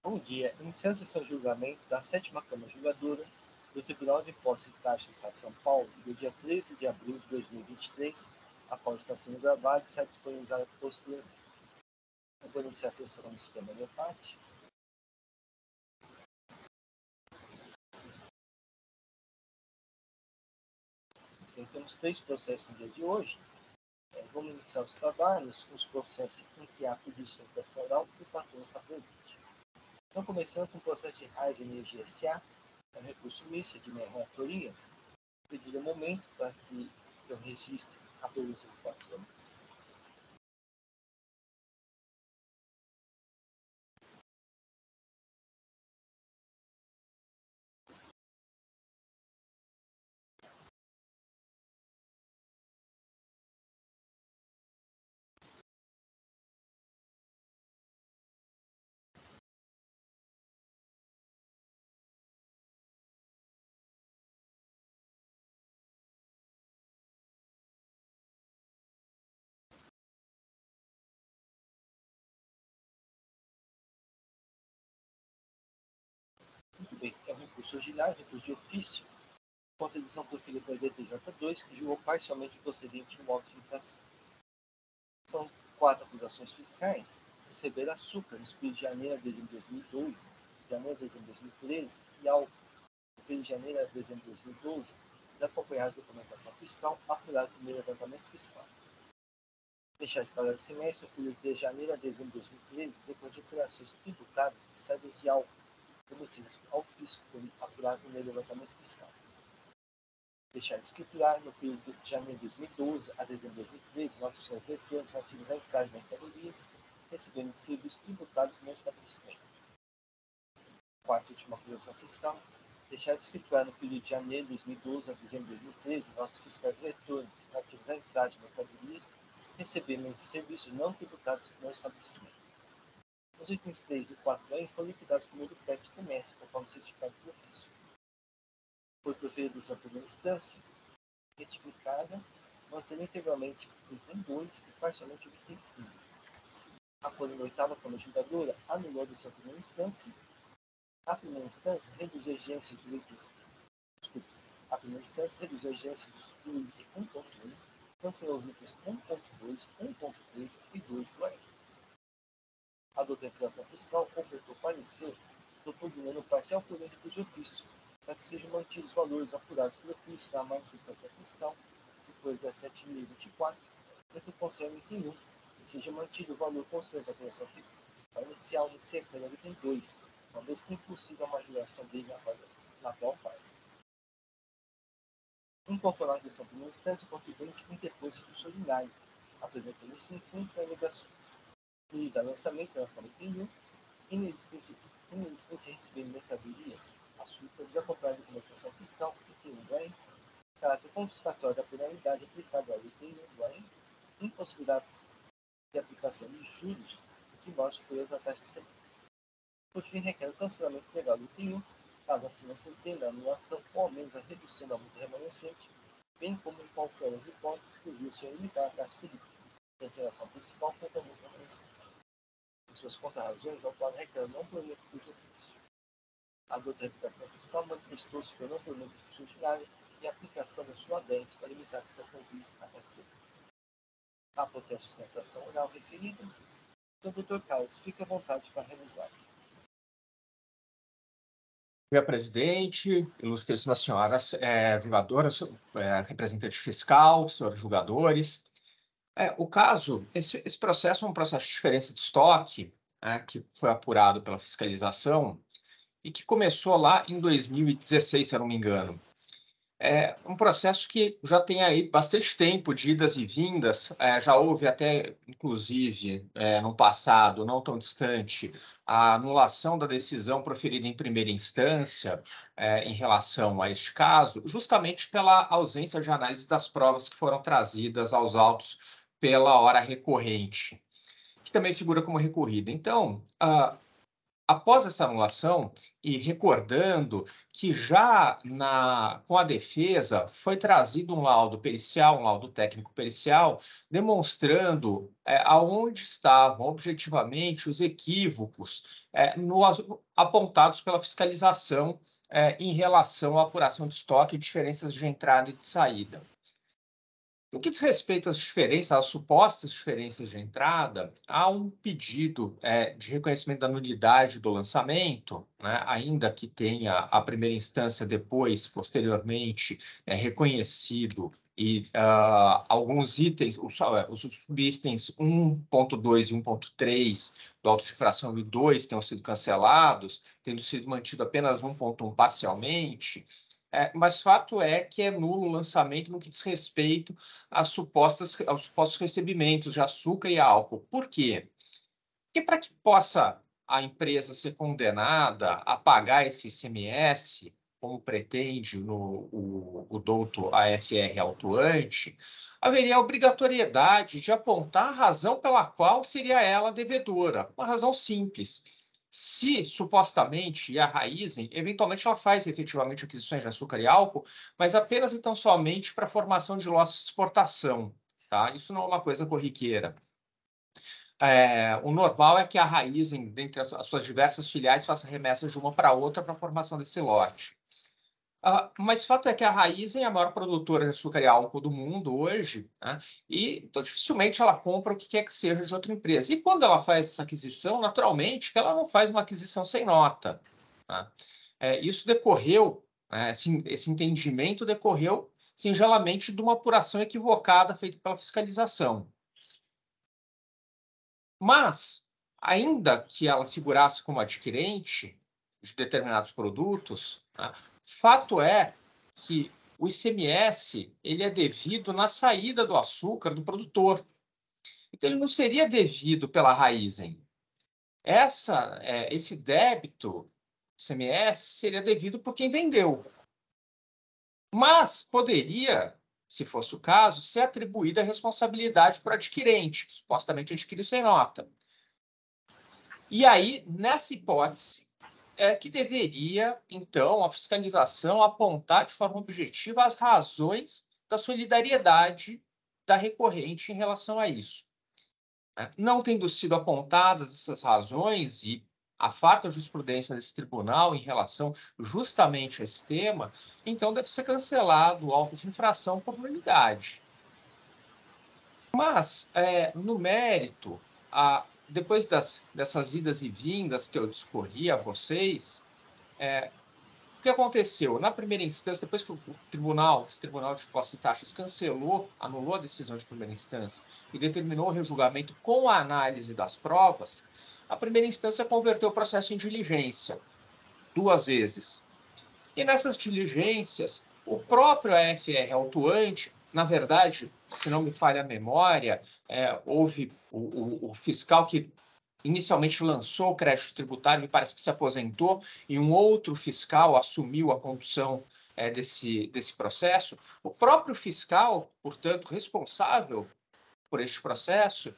Bom dia. Iniciando a sessão de julgamento da 7ª Câmara Julgadora do Tribunal de Impostos e Taxas do Estado de São Paulo, do dia 13 de abril de 2023, a qual está sendo gravada e será disponibilizada posteriormente. Eu vou iniciar a sessão do sistema de empate. Então, temos 3 processos no dia de hoje. Vamos iniciar os trabalhos, os processos em que há pedido de sustentação oral e o patrão está presente. Então, começando com o processo de Raiz Energia S.A., recurso misto de minha relatoria, pedido um momento para que eu registre a presença do patrão. Muito bem, é um recurso ordinário, recurso de ofício, contra a decisão proferida pela DTJ2, que julgou parcialmente o procedente de modo de infração. São 4 acusações fiscais, receber açúcar nos períodos de janeiro a dezembro de 2012, janeiro a dezembro de 2013 e álcool no período de janeiro a dezembro de 2012, acompanhado de documentação fiscal apurada no primeiro levantamento fiscal. Deixar de pagar o semestre no período de janeiro a dezembro de 2013, depois de operações tributárias e saídas de álcool cometidas ao fisco por apurado no levantamento fiscal. Deixar de escriturar no período de janeiro de 2012 a dezembro de 2013 nossos retornos relativos à entrada de mercadorias recebendo de serviços tributários no estabelecimento. Quarta e última acusação fiscal. Deixar de escriturar no período de janeiro de 2012 a dezembro de 2013 nossos fiscais retornos relativos à entrada de mercadorias recebendo de serviços não tributados no estabelecimento. Os itens 3 e 4 da lei foram liquidados no primeiro PEC semestre, conforme certificado de ofício. Foi proferida a primeira instância, retificada, mantendo integralmente o item 2 e parcialmente o item 1. Após a oitava Câmara Julgadora, anulou a decisão primeira instância. A primeira instância reduziu a exigência do item. A primeira instância reduziu a exigência do item 1.1, cancelou os itens 1.2, 1.3 e 2 do AE. A declaração fiscal completou parecer propugnando parcial por recurso de ofício, para que sejam mantidos os valores apurados pelo ofício da manifestação fiscal, que foi 17.024, para que concerne o item 1, e seja mantido o valor constante da declaração fiscal inicial no cercano do item 2, uma vez que é impossível a majoração dele na atual fase. Inconformado à decisão primeira instância, o contribuinte interpôs recurso ordinário, apresentando simples alegações. Da lançamento em inexistência de receber mercadorias, açúcar, desacompanhado de documentação fiscal, item 1 do AE, caráter confiscatório da penalidade aplicada ao item 1 do AE, impossibilidade de aplicação de juros e tribunal superior da taxa Selic. Por fim, requer o cancelamento legal do item 1, caso assim não se entenda a anulação ou ao menos a redução da multa remanescente, bem como em qualquer das hipóteses que o juiz seja limitar a taxa Selic, da interação principal contra a multa remanescente. Em suas contrarrazões, ao qual requer não provimento de ofício. A doutrinação fiscal manifestou-se pelo não provimento de recurso ordinário e a aplicação da sua 10 para limitar a aplicação juiz à taxa. A protesto de sustentação oral referida, o Dr. Carlos fica à vontade para realizar. Senhor presidente, ilustríssimas senhoras julgadoras, representante fiscal, senhores julgadores. O caso, esse processo é um processo de diferença de estoque, que foi apurado pela fiscalização e que começou lá em 2016, se eu não me engano. É um processo que já tem aí bastante tempo de idas e vindas, já houve até, inclusive, no passado, não tão distante, a anulação da decisão proferida em primeira instância em relação a este caso, justamente pela ausência de análise das provas que foram trazidas aos autos pela hora recorrente, que também figura como recorrida. Então, após essa anulação, e recordando que já com a defesa foi trazido um laudo pericial, um laudo técnico pericial, demonstrando aonde estavam objetivamente os equívocos apontados pela fiscalização em relação à apuração de estoque e diferenças de entrada e de saída. No que diz respeito às diferenças, às supostas diferenças de entrada, há um pedido de reconhecimento da nulidade do lançamento, né, ainda que tenha a primeira instância depois, posteriormente, reconhecido e alguns itens, os subitens 1.2 e 1.3 do auto de infração e 2 tenham sido cancelados, tendo sido mantido apenas 1.1 parcialmente. Mas fato é que é nulo o lançamento no que diz respeito aos supostos recebimentos de açúcar e álcool. Por quê? Porque para que possa a empresa ser condenada a pagar esse ICMS, como pretende o douto AFR autuante, haveria a obrigatoriedade de apontar a razão pela qual seria ela devedora. Uma razão simples. Se, supostamente, a Raízen, eventualmente ela faz efetivamente aquisições de açúcar e álcool, mas apenas então somente para formação de lotes de exportação. Tá? Isso não é uma coisa corriqueira. O normal é que a Raízen, dentre as suas diversas filiais, faça remessas de uma para outra para a formação desse lote. Mas fato é que a Raízen é a maior produtora de açúcar e álcool do mundo hoje, né? E então dificilmente ela compra o que quer que seja de outra empresa. E quando ela faz essa aquisição, naturalmente, que ela não faz uma aquisição sem nota. Tá? Isso decorreu, esse entendimento decorreu singelamente de uma apuração equivocada feita pela fiscalização. Mas, ainda que ela figurasse como adquirente de determinados produtos, né, fato é que o ICMS ele é devido na saída do açúcar do produtor. Então, ele não seria devido pela Raízen. Esse débito ICMS seria devido por quem vendeu. Mas poderia, se fosse o caso, ser atribuída a responsabilidade para o adquirente, que supostamente adquiriu sem nota. E aí, nessa hipótese, que deveria, então, a fiscalização apontar de forma objetiva as razões da solidariedade da recorrente em relação a isso. Não tendo sido apontadas essas razões e a farta jurisprudência desse tribunal em relação justamente a esse tema, então deve ser cancelado o auto de infração por nulidade. Mas, no mérito, depois dessas idas e vindas que eu discorri a vocês, o que aconteceu? Na primeira instância, depois que esse Tribunal de Impostos e Taxas anulou a decisão de primeira instância e determinou o rejulgamento com a análise das provas, a primeira instância converteu o processo em diligência 2 vezes. E nessas diligências, o próprio AFR autuante, na verdade, se não me falha a memória, houve o fiscal que inicialmente lançou o crédito tributário, me parece que se aposentou, e um outro fiscal assumiu a condução desse processo. O próprio fiscal, portanto, responsável por este processo,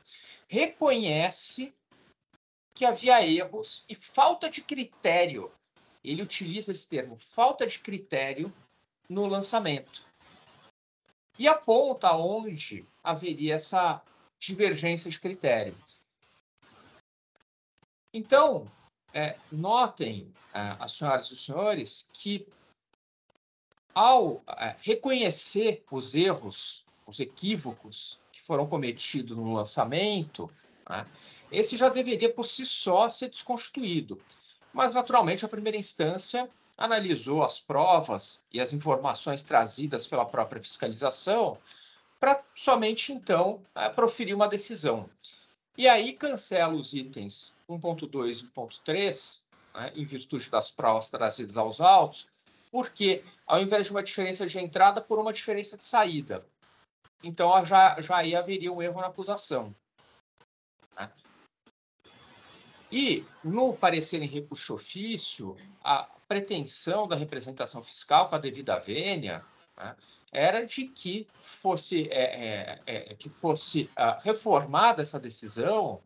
reconhece que havia erros e falta de critério. Ele utiliza esse termo, falta de critério, no lançamento. E aponta onde haveria essa divergência de critério. Então, notem, as senhoras e os senhores, que ao reconhecer os erros, os equívocos que foram cometidos no lançamento, esse já deveria por si só ser desconstituído. Mas, naturalmente, a primeira instância analisou as provas e as informações trazidas pela própria fiscalização para somente, então, proferir uma decisão. E aí cancela os itens 1.2 e 1.3, em virtude das provas trazidas aos autos, porque ao invés de uma diferença de entrada, por uma diferença de saída. Então, já aí haveria um erro na acusação. E, no parecer em recurso de ofício, a pretensão da representação fiscal com a devida vênia era de que fosse reformada essa decisão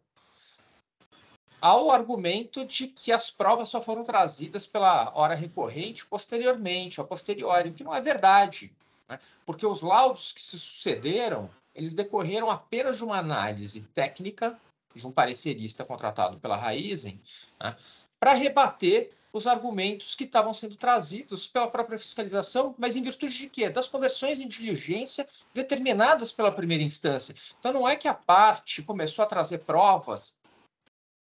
ao argumento de que as provas só foram trazidas pela hora recorrente posteriormente, a posteriori, o que não é verdade, né? Porque os laudos que se sucederam, eles decorreram apenas de uma análise técnica de um parecerista contratado pela Raizen, né, para rebater os argumentos que estavam sendo trazidos pela própria fiscalização, mas em virtude de quê? Das conversões em diligência determinadas pela primeira instância. Então, não é que a parte começou a trazer provas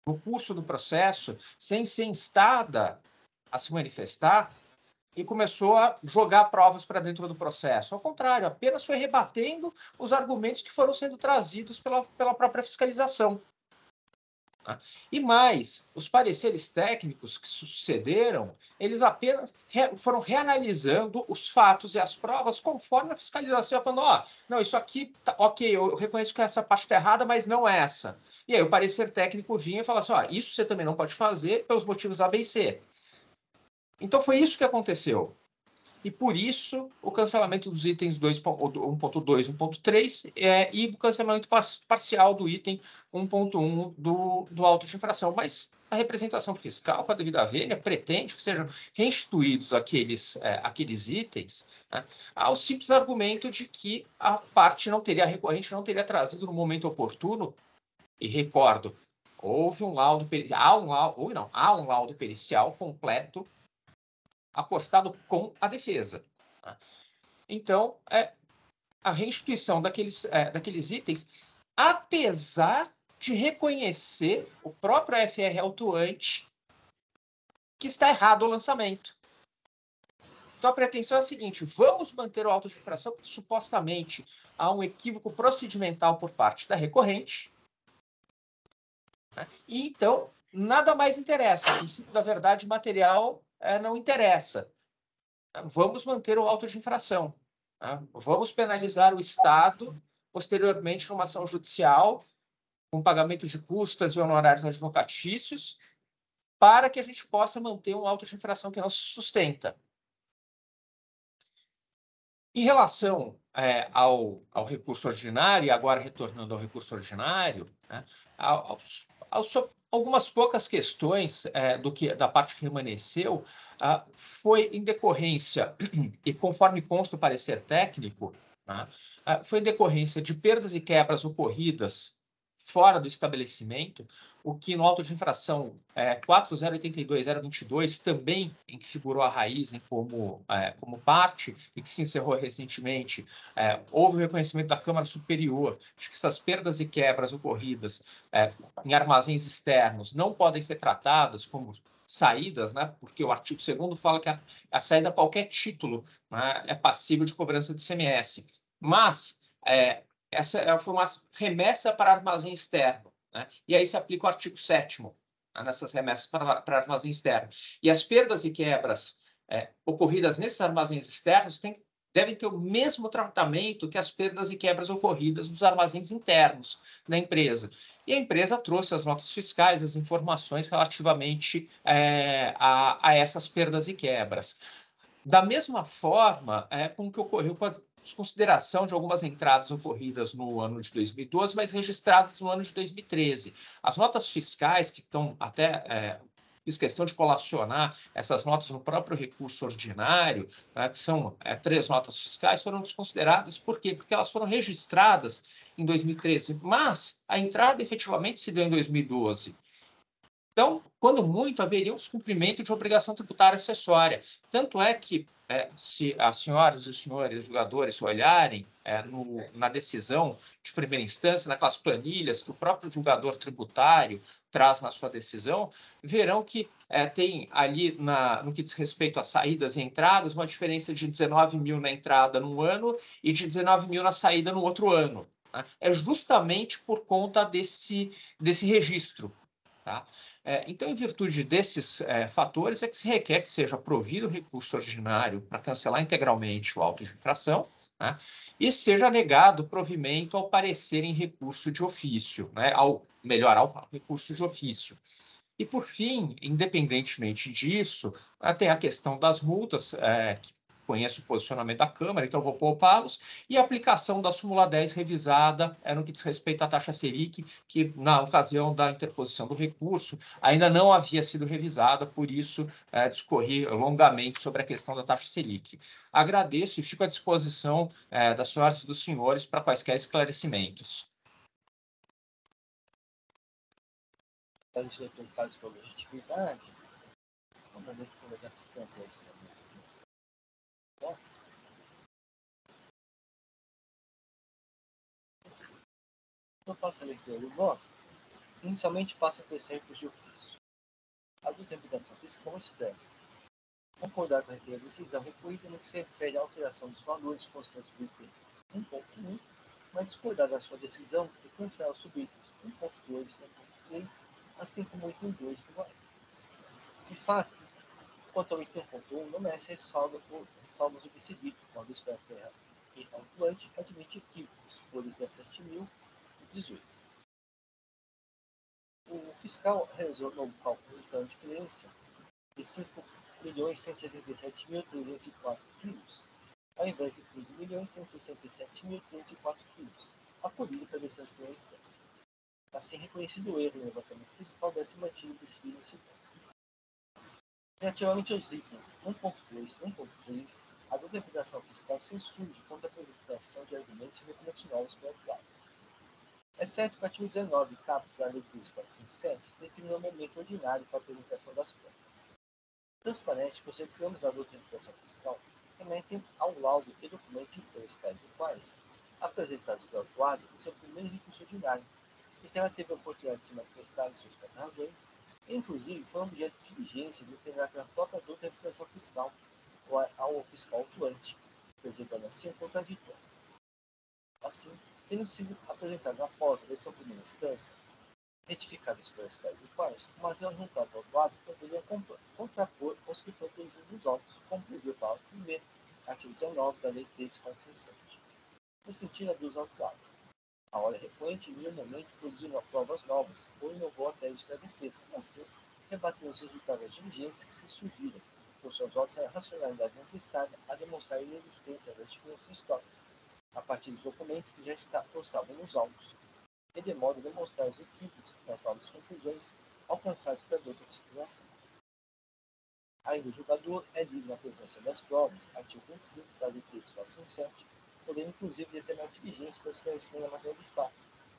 no curso do processo sem ser instada a se manifestar e começou a jogar provas para dentro do processo. Ao contrário, apenas foi rebatendo os argumentos que foram sendo trazidos pela própria fiscalização. E mais, os pareceres técnicos que sucederam, eles apenas foram reanalisando os fatos e as provas conforme a fiscalização, falando, não, isso aqui, tá, ok, eu reconheço que essa parte está errada, mas não essa. E aí o parecer técnico vinha e falava assim, isso você também não pode fazer pelos motivos A, B e C. Então foi isso que aconteceu. E por isso o cancelamento dos itens 1.2 e 1.3 e o cancelamento parcial do item 1.1 do auto de infração. Mas a representação fiscal, com a devida vênia, pretende que sejam reinstituídos aqueles itens, né, ao simples argumento de que a parte a recorrente não teria trazido no momento oportuno, e recordo, houve um laudo há um laudo pericial completo acostado com a defesa. Então, a restituição daqueles itens, apesar de reconhecer o próprio FR autuante que está errado o lançamento. Então, a pretensão é a seguinte, vamos manter o auto de infração porque supostamente há um equívoco procedimental por parte da recorrente, né? E, então, nada mais interessa. O princípio da verdade material não interessa. Vamos manter o auto de infração. Vamos penalizar o Estado, posteriormente, numa ação judicial, com pagamento de custas e honorários advocatícios, para que a gente possa manter um auto de infração que não se sustenta. Em relação ao recurso ordinário, e agora retornando ao recurso ordinário, né, algumas poucas questões da parte que remanesceu foi em decorrência, e conforme consta o parecer técnico, né, foi em decorrência de perdas e quebras ocorridas fora do estabelecimento, o que no auto de infração 4082022, também em que figurou a Raizen como parte e que se encerrou recentemente, houve o reconhecimento da Câmara Superior de que essas perdas e quebras ocorridas em armazéns externos não podem ser tratadas como saídas, né, porque o artigo 2º fala que a saída a qualquer título, né, é passível de cobrança do ICMS. Mas essa foi uma remessa para armazém externo, né? E aí se aplica o artigo 7º, né, nessas remessas para armazém externo. E as perdas e quebras ocorridas nesses armazéns externos devem ter o mesmo tratamento que as perdas e quebras ocorridas nos armazéns internos da empresa. E a empresa trouxe as notas fiscais, as informações relativamente a essas perdas e quebras. Da mesma forma, com o que ocorreu com a desconsideração de algumas entradas ocorridas no ano de 2012, mas registradas no ano de 2013. As notas fiscais, que estão até... fiz questão de colacionar essas notas no próprio recurso ordinário, né, que são 3 notas fiscais, foram desconsideradas. Por quê? Porque elas foram registradas em 2013, mas a entrada efetivamente se deu em 2012. Então, quando muito, haveria um descumprimento de obrigação tributária acessória. Tanto é que, se as senhoras e os senhores julgadores olharem na decisão de primeira instância, naquelas planilhas que o próprio julgador tributário traz na sua decisão, verão que tem ali, no que diz respeito a saídas e entradas, uma diferença de 19 mil na entrada num ano e de 19 mil na saída no outro ano. Né? É justamente por conta desse registro. Tá? Então, em virtude desses fatores, é que se requer que seja provido o recurso ordinário para cancelar integralmente o auto de infração, né, e seja negado o provimento ao parecer em recurso de ofício, né, ao recurso de ofício. E, por fim, independentemente disso, tem a questão das multas, que conheço o posicionamento da Câmara, então vou poupá-los. E a aplicação da súmula 10 revisada no que diz respeito à taxa Selic, que na ocasião da interposição do recurso ainda não havia sido revisada, por isso discorri longamente sobre a questão da taxa Selic. Agradeço e fico à disposição das senhoras e dos senhores para quaisquer esclarecimentos. A gente tem um caso de legitimidade. Vamos ver como já fica acontecendo. Bom, eu faço a leitura do voto. Inicialmente passa por esse recurso de ofício. A determinação fiscal expressa concordar com a decisão recolhida no que se refere à alteração dos valores constantes do item 1.1, mas discordar da sua decisão de cancelar os subitens 1.2 e 1.3, assim como o item 2 do voto. De fato, quanto ao item 1.1, não merece ressalvas o que se dito, quando isto é terra e calculante admite equívocos por 17.018. O fiscal realizou o novo cálculo de plano de cliência de 5.177.304 quilos, ao invés de 15.167.304 quilos, acolhido pela decisão de primeira instância. Assim, reconhecido o erro no levantamento fiscal, deve ser mantido o desvio incidente. Relativamente aos itens 1.2 e 1.3, a determinação fiscal se insurge contra a apresentação de argumentos e documentos novos pelo autuado. Exceto que o artigo 19, caput da Lei 13457, define o momento ordinário para a apresentação das provas. Transparente que os reclamos da determinação fiscal remetem ao laudo e documento de folhas tais e quais, apresentados pelo autuado em seu primeiro recurso ordinário, e que ela teve a oportunidade de se manifestar em suas razões, e inclusive foi objeto de diligência determinada pela própria determinação fiscal ao fiscal autuante, apresentando assim o contraditório. Assim, tendo sido apresentado após a decisão de primeira instância, retificadas pelas tais e quais, o material juntado ao autuado poderia contrapor os que foram produzidos nos autos, como prevê o parágrafo 1º, artigo 19 da Lei 3.407. Nesse sentido, abuso autuado. A hora recorrente, em nenhum momento, produziu provas novas ou inovou a tese da defesa, assim, rebatendo os resultados das diligências que se surgiram, por seus autos a racionalidade necessária a demonstrar a inexistência das diferenças históricas, a partir dos documentos que já constavam nos autos, e de modo a demonstrar os equívocos das novas conclusões alcançadas pela outra situação. Ainda o julgador é livre na presença das provas, artigo 25 da Lei 3.407, podendo inclusive determinar diligência para esclarecimento da matéria de fato,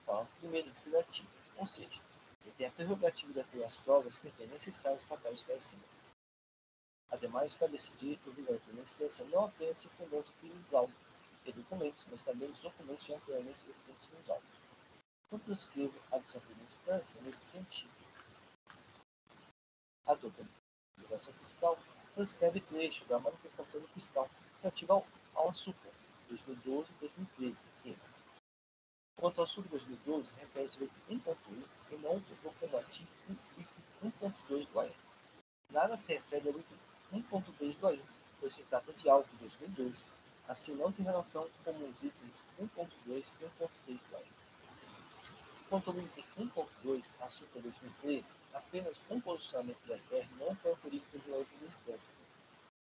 parágrafo 1º do artigo artigo, ou seja, ele tem a prerrogativa de apurar as provas que entende necessárias para tal esclarecimento. Ademais, para decidir, o julgador de primeira instância não apenas se fundou dos autos e documentos, mas também os documentos já anteriormente existentes nos autos. Não prescrevo a decisão de primeira instância nesse sentido. A determinação fiscal prescreve trecho da manifestação do fiscal relativa ao assunto 2012 e 2013, que, quanto ao sub 2012, refere-se ao 1.1 e não ao artigo 1.2 do AE. Nada se refere ao item 1.2 do AE, pois se trata de algo de 2012, assim não tem relação com os itens 1.2 e 1.3 do AE. Quanto ao item 1.2, assunto 2013, apenas um posicionamento da TR não foi ocorrido por julgamento de instância,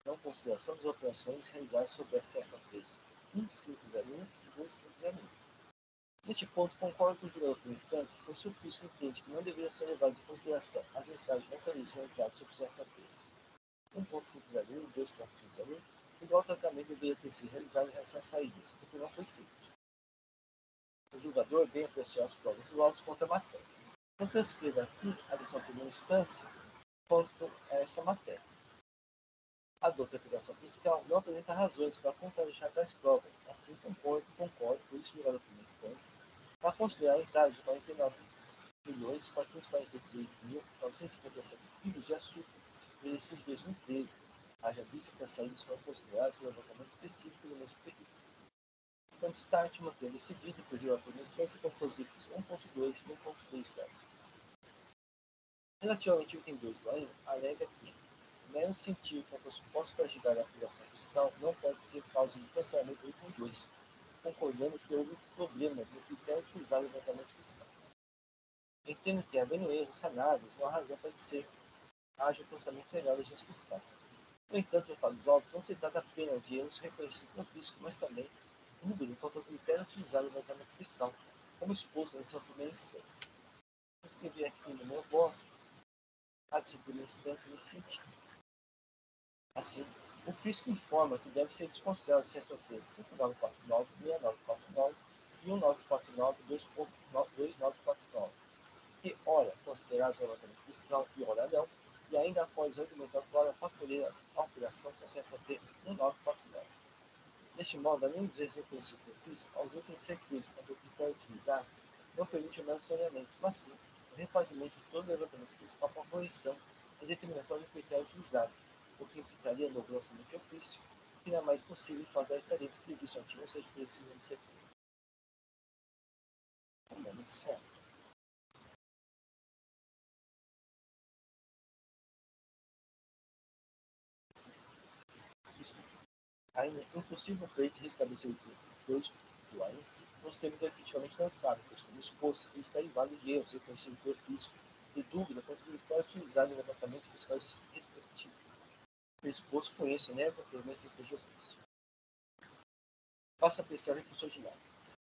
não consideração das operações realizadas sobre a CFA3 1501 e 2501. Neste ponto, concordo com o julgador de instância, pois o fisco entende que não deveria ser levado em consideração as entradas de mecanismos realizados sobre o CFA3 1.501 e 2.501, igual tratamento deveria ter sido realizado em relação às saídas, o que não foi feito. O julgador bem apreciou as provas dos autos contra a matéria. Não transcreva aqui a decisão de primeira instância quanto a essa matéria. A determinação fiscal não apresenta razões para contraditar tais provas, assim concordo, por isso julgador de primeira instância, para considerar a entrada de 49.443.957 quilos de açúcar merecidos em 2013, haja vista que as saídas foram consideradas por levantamento específico do mesmo período. Então, destaque manter decidido por julgador de primeira instância com os itens 1.2 e 1.3 do AE. Relativamente ao item 2 do AE, alega que mero sentido quanto aos supostos para julgar a aplicação fiscal não pode ser causa de cancelamento do item 2, concordando que houve problema no critério utilizado no levantamento fiscal. Entendo que, havendo erros sanáveis, não há razão para dizer haja o cancelamento legal da agência fiscal. No entanto, os fatos óbvios não se trata apenas de erros reconhecidos no fisco, mas também dúvida quanto ao critério utilizado no levantamento fiscal, como exposto na sua primeira instância. Escrevi aqui no meu voto a primeira instância nesse sentido. Assim, o fisco informa que deve ser desconsiderado o CFP 5949, 6949 e 1949, 2949, que, ora, considerados levantamento fiscal e ora não, e ainda após 8 meses atual, facultar a operação com CFP 1949. Deste modo, além dos reconhecidos do ofício, a ausência de certeza quanto ao critério utilizado não permite o mero saneamento, mas sim o refazimento de todo o levantamento fiscal com a correção e determinação do critério utilizado, o que implicaria no lançamento de ofício, que não é mais possível fazer a diferença que o visto antigo seja preciso no setor. Certo. Ainda é impossível pleito restabelecer dois do AIN, nós temos efetivamente lançado, pois como exposto, ele está em vários erros reconhecidos pelo fisco e dúvida quanto ao critério utilizado no levantamento fiscal respectivo. O exposto conhece, nega anteriormente o prejuízo. Passa a apreciar a recurso ordinário.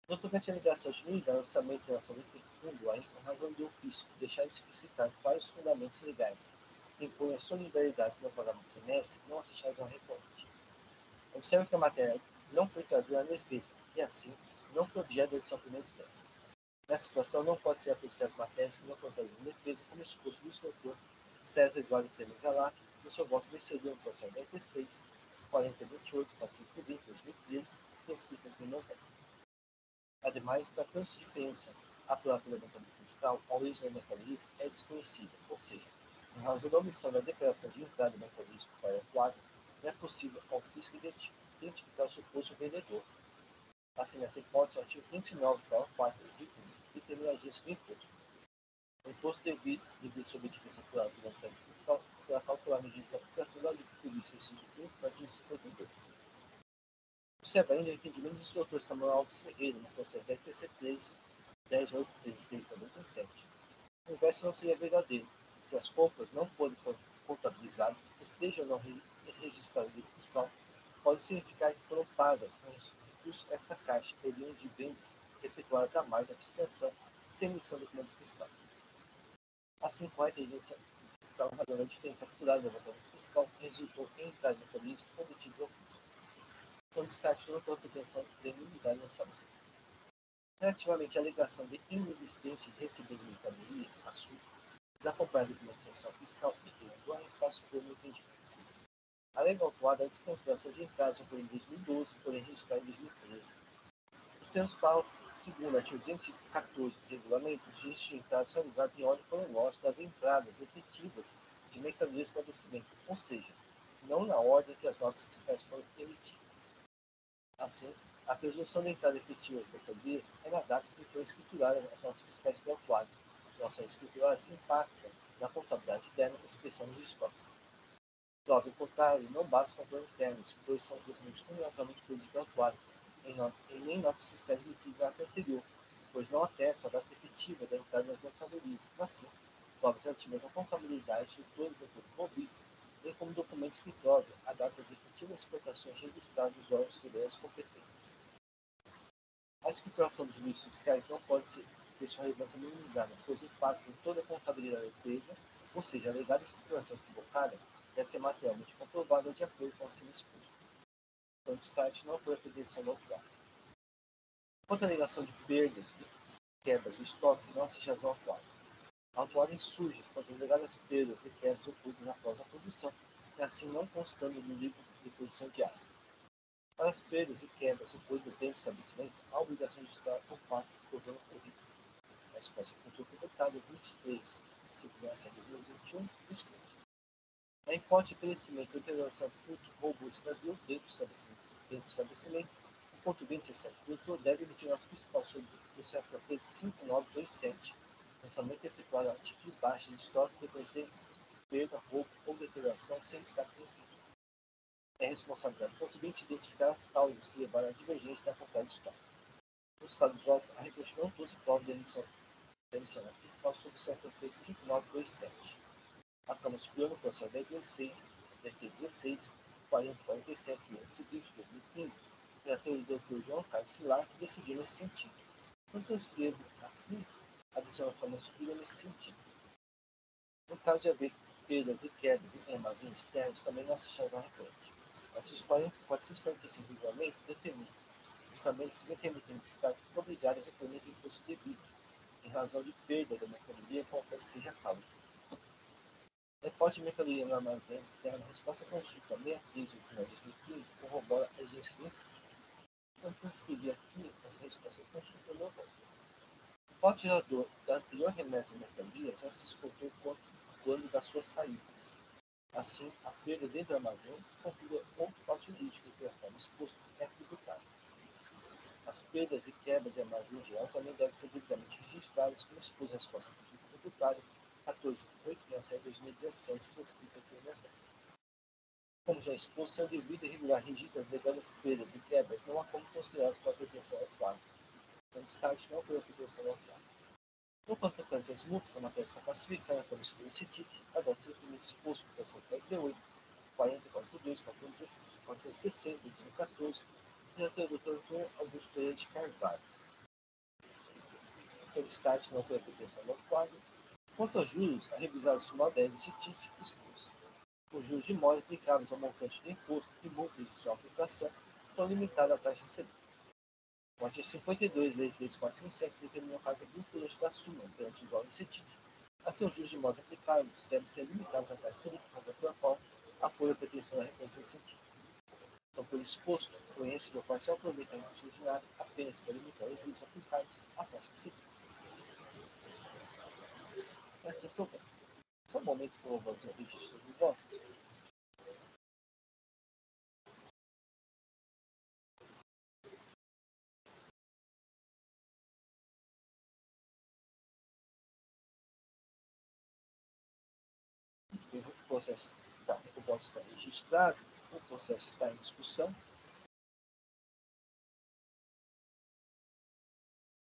No tocante à alegação de nulidade lançamento em relação ao fundo, a razão do ofício deixar de explicitar quais os fundamentos legais que impõem a solidariedade no pagamento de semestre não associados ao recorte. Observe que a matéria não foi trazida à defesa e, assim, não foi objeto da edição primeira instância. Nessa situação, não pode ser apreciado matérias que não foram trazidas em defesa, como exposto do doutor César Eduardo Temes Alac, no seu voto vencedor no processo 96, 4028, 420, 2013, que é escrito aqui em novembro. Ademais, tratando-se de diferença apurada pelo levantamento fiscal, a origem da mercadoria é desconhecida, ou seja, em razão da omissão da declaração de entrada da mercadoria para o quadro, não é possível ao fisco identificar o suposto vendedor. Assim, nessa hipótese, o artigo 29, parágrafo 4 do artigo 15, determinaria o imposto. O imposto devido sobre a diferença apurada pelo levantamento fiscal será calculado mediante a aplicação da alíquota prevista no inciso 1 para o inciso 52. Observa ainda o entendimento do Dr. Samuel Alves Ferreira no processo da IPC 3, 10.833/97. O inverso não seria verdadeiro se as compras não forem contabilizadas, estejam ou não registradas no livro fiscal, pode significar que foram pagas com recursos esta caixa oriundos de vendas efetuadas a mais da abstenção sem emissão do documento fiscal. Assim, com a inteligência fiscal, razão da diferença apurada do levantamento fiscal resultou em entrada de mecanismo cometido ao fisco. Com destaque toda a pretensão de nulidade lançamento. Relativamente à alegação de inexistência de recebíveis de mercadorias, assunto, desacompanhada de manutenção fiscal e criadora, faço por meu entendimento. A lei autuada a desconsideração de entradas ocorridas em 2012, porém registrada em 2013. Os termos parágrafo 2º, artigo 214 do regulamento, registro de entradas realizadas em ordem cronológica das entradas efetivas de mercadorias para estabelecimento, ou seja, não na ordem que as notas fiscais foram emitidas. Assim, a presunção da entrada efetiva das mercadorias é na data que foi escriturada as notas fiscais do autuário. Nossas escrituradas impactam na contabilidade interna e expressão dos estoques. Prova em contrário, não basta controle internos, pois são documentos fundamentalmente produzidos do autuário, em nem notas fiscais emitidas na data anterior, pois não atestam a data efetiva da entrada das mercadorias, mas sim, provas relativas à contabilidade de todas as envolvidas, bem como documentos que provem a data das efetivas exportações registradas nos órgãos federais competentes. A escrituração dos livros fiscais não pode ser de sua relevância minimizada, pois impacta em toda a contabilidade da empresa, ou seja, a alegada escrituração equivocada deve ser materialmente comprovada de acordo com a acima exposto. Então, destaque não foi a pretensão do autuário. Quanto à alegação de perdas e quebras do estoque, não se razão autuário. A autuário insurge contra as alegadas perdas e quebras ocorridas após a produção, e assim não constando no livro de produção diária. Para as perdas e quebras ocorridas dentro do estabelecimento, há a obrigação de estar o fato do programa ocorrido. A resposta consulta deputada 23, segunda de 2021, escrito. Na hipótese de perecimento ou integração fruto roubo ou extravio dentro do estabelecimento, o contribuinte executor deve emitir nota fiscal sobre o CFP 5927, lançamento efetuado a título de baixa de estoque reconhecer perda, roubo ou deterioração sem destaque definido. É responsabilidade do contribuinte identificar as causas que levaram à divergência da contagem de estoque. Nos casos óbvios, a requerente não trouxe prova de emissão fiscal sobre o CFP 5927. A Câmara Superior, no processo 1016, DT 16, 4047, 520, 2015, relator do Dr. João Carlos Silar, que decidiu nesse sentido. Então, transcrevo aqui a decisão da forma superior nesse sentido. No caso de haver perdas e quedas em armazéns externos, também nós achamos a recorrente. O artigo 445 do regulamento determina justamente se o remetente de Estado fica obrigado a recolher o imposto devido, em razão de perda da mercadoria, qualquer que seja a causa. Reporte de mercadoria no armazém externo, a resposta consulta 63 de final de 2015 corrobora a exigência do imposto. Então, transcrevi aqui essa resposta consulta normal. O porte gerador da anterior remessa de mercadoria já se esgotou quando das suas saídas. Assim, a perda dentro do armazém configura outro fato jurídico que, conforme exposto, é tributário. As perdas e quebras de armazém geral também devem ser devidamente registradas, como expôs a resposta conjunta tributária 14.867/2017, prescrita pelo mercado. Como já expôs, seu devido e regular registro das devidas perdas e quebras não há como consideradas para a pretensão ao quadro. Então, destaque não foi a pretensão ao quadro. No quanto tocante às multas, a matéria está classificada como explicite, agora o exposto por 48, 4042, 460, 2014, relator do Dr. Augusto Pereira de Carvalho. O destaque não foi a pretensão ao quadro. Quanto aos juros, a revisar o sumal 10 desse título expôs. Os juros de imóvel aplicáveis ao montante de imposto e multas de auto-inflação estão limitados à taxa Selic. O artigo 52, lei 3457, determina a carga vinculante da suma perante igual nesse título. Assim, os juros de imóveis aplicáveis devem ser limitados à taxa Selic, pela qual apoia a pretensão da referência nesse sentido. Então, pelo exposto, conhece que o parcial aproveitamento extraordinário apenas para limitar os juros aplicáveis à taxa Selic. É sem problema. Só um momento que eu vou fazer o registro de votos. O voto está registrado, o processo está em discussão.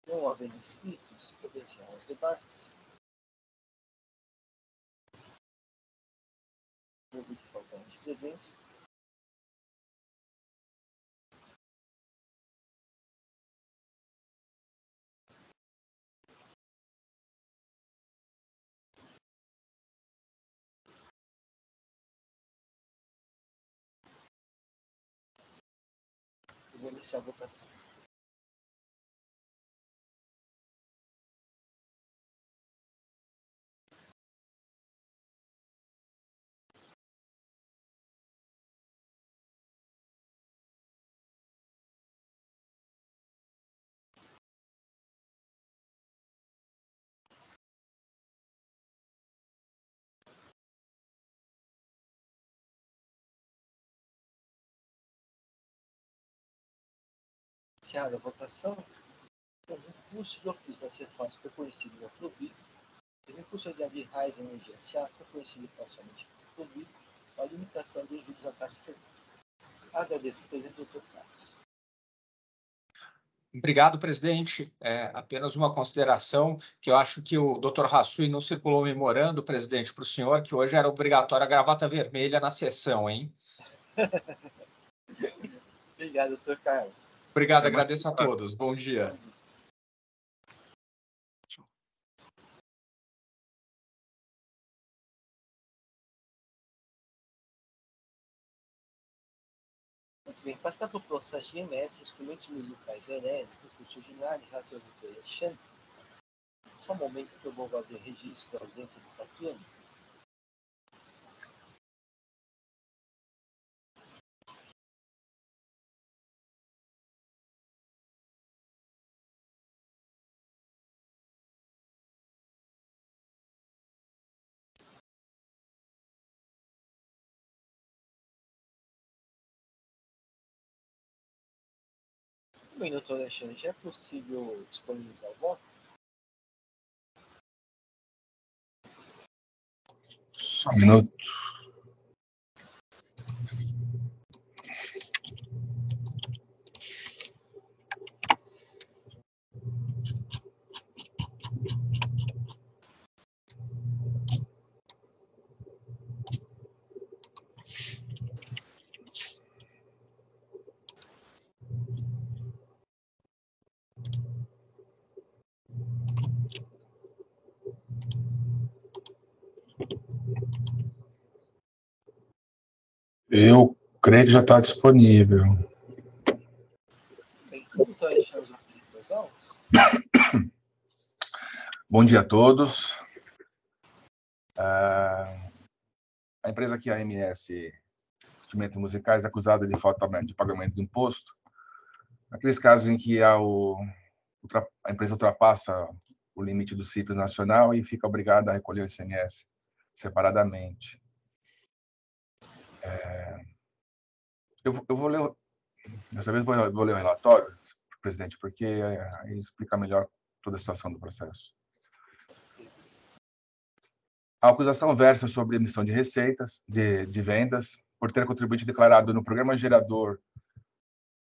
Não havendo inscritos, poder-se aos debates. Público faltante de presença. Eu vou iniciar a votação. Iniciada a votação, o recurso de ofício da CEFAS foi conhecido no Clube. O recurso de Raiz Energia S.A. foi conhecido parcialmente no Clube, a limitação dos juros da taxa Selic. Agradeço, presidente, doutor Carlos. Obrigado, presidente. Apenas uma consideração, que eu acho que o Dr. Rassui não circulou memorando, presidente, para o senhor, que hoje era obrigatória a gravata vermelha na sessão, hein? Obrigado, doutor Carlos. Obrigado, agradeço a todos. Bom dia. Muito bem, passar para o processo de IMS, instrumentos musicais elétricos, curso ordinário, relator do Alexandre. Só um momento que eu vou fazer registro da ausência do Tatiano. Bem, doutor Alexandre, já é possível disponibilizar o voto? Só um minuto. Eu creio que já está disponível. Tem tudo, então, deixando os aplicativos altos. Bom dia a todos. A empresa aqui, a MS Instrumentos Musicais, é acusada de falta de pagamento de imposto. Naqueles casos em que a empresa ultrapassa o limite do Simples Nacional e fica obrigada a recolher o ICMS separadamente. Eu vou ler, dessa vez vou ler o relatório, presidente, porque aí explica melhor toda a situação do processo. A acusação versa sobre emissão de receitas, de vendas, por ter contribuinte declarado no programa gerador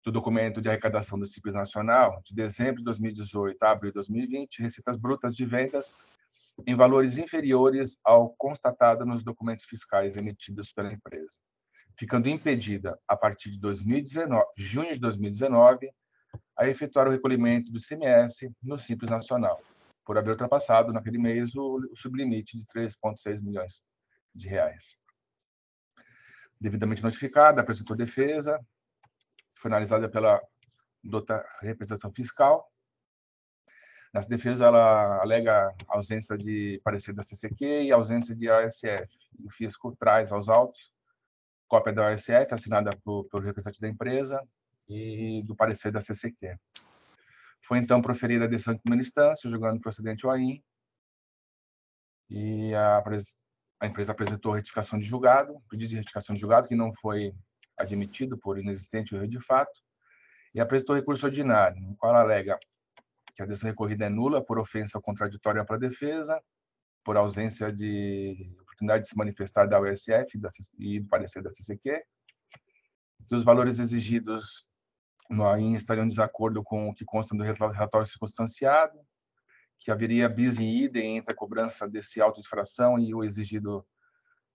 do documento de arrecadação do Simples Nacional, de dezembro de 2018 a abril de 2020, receitas brutas de vendas em valores inferiores ao constatado nos documentos fiscais emitidos pela empresa, ficando impedida, a partir de junho de 2019, a efetuar o recolhimento do ICMS no Simples Nacional, por haver ultrapassado, naquele mês, o sublimite de 3,6 milhões de reais. Devidamente notificada, apresentou defesa, foi analisada pela douta representação fiscal. Nessa defesa, ela alega ausência de parecer da CCQ e ausência de ASF. O fisco traz aos autos cópia da ASF, assinada pelo representante da empresa, e do parecer da CCQ. Foi, então, proferida a decisão de primeira instância, julgando procedente o AIM, e a empresa apresentou retificação de julgado, pedido de retificação de julgado, que não foi admitido por inexistente erro de fato, e apresentou recurso ordinário, no qual ela alega que a decisão recorrida é nula por ofensa ao contraditório à ampla defesa, por ausência de oportunidade de se manifestar da USF e do parecer da CCQ, que os valores exigidos no AIM estariam em desacordo com o que consta do relatório circunstanciado, que haveria bis in idem entre a cobrança desse auto de infração e o exigido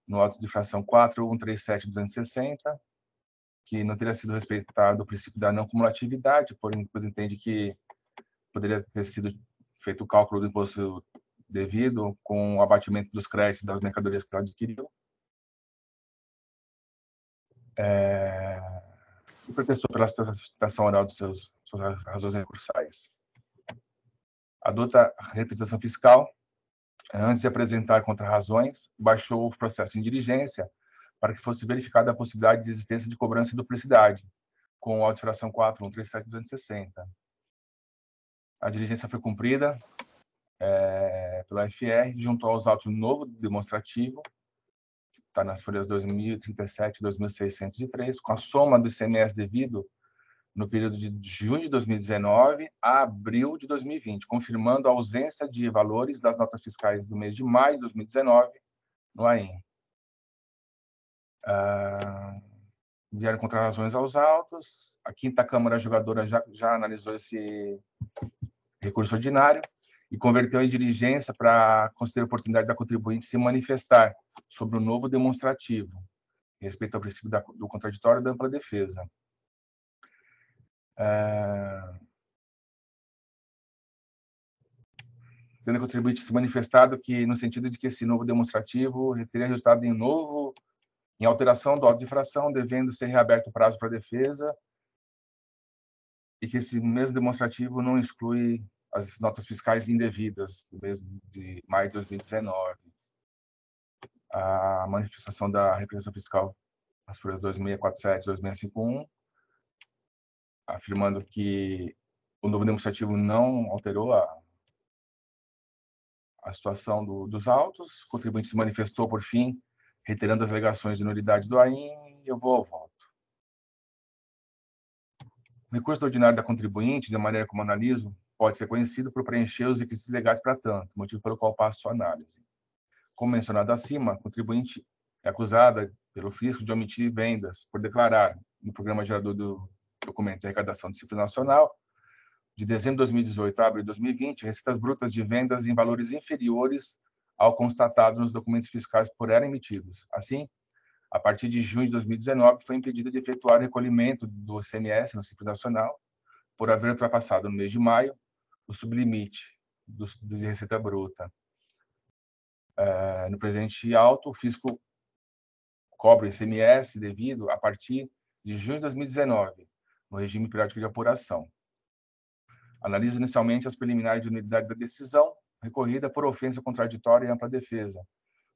no auto de infração 4.137.260, que não teria sido respeitado o princípio da não cumulatividade, porém, depois entende que poderia ter sido feito o cálculo do imposto devido com o abatimento dos créditos das mercadorias que ela adquiriu. E protestou pela sustentação oral de suas razões recursais. A douta representação fiscal, antes de apresentar contra-razões, baixou o processo em diligência para que fosse verificada a possibilidade de existência de cobrança de duplicidade, com a auto-infração 4.137.260. A diligência foi cumprida pela FR, junto aos autos um novo demonstrativo, que está nas folhas 2037 e 2603, com a soma do ICMS devido no período de junho de 2019 a abril de 2020, confirmando a ausência de valores das notas fiscais do mês de maio de 2019 no AIM. Vieram contra-razões aos autos. A quinta Câmara Julgadora já analisou esse recurso ordinário e converteu em diligência para conceder a oportunidade da contribuinte se manifestar sobre o novo demonstrativo, respeito ao princípio do contraditório e da ampla defesa. Tendo a contribuinte se manifestado que, no sentido de que esse novo demonstrativo teria resultado em alteração do auto de infração, devendo ser reaberto o prazo para a defesa, e que esse mesmo demonstrativo não exclui as notas fiscais indevidas do mês de maio de 2019. A manifestação da representação fiscal, as folhas 2647 e 2651, afirmando que o novo demonstrativo não alterou a situação dos autos. O contribuinte se manifestou, por fim, reiterando as alegações de nulidade do AIM, e eu vou ao voto. O recurso ordinário da contribuinte, de maneira como analiso, pode ser conhecido por preencher os requisitos legais para tanto, motivo pelo qual passo sua análise. Como mencionado acima, a contribuinte é acusada pelo fisco de omitir vendas por declarar no programa gerador do documento de arrecadação do Simples Nacional, de dezembro de 2018 a abril de 2020, receitas brutas de vendas em valores inferiores ao constatado nos documentos fiscais por ela emitidos. Assim, a partir de junho de 2019, foi impedida de efetuar o recolhimento do ICMS no Simples Nacional, por haver ultrapassado, no mês de maio, o sublimite de receita bruta. No presente auto, o fisco cobra o ICMS devido a partir de junho de 2019, no regime periódico de apuração. Analisa inicialmente as preliminares de nulidade da decisão, recorrida por ofensa contraditória e ampla defesa,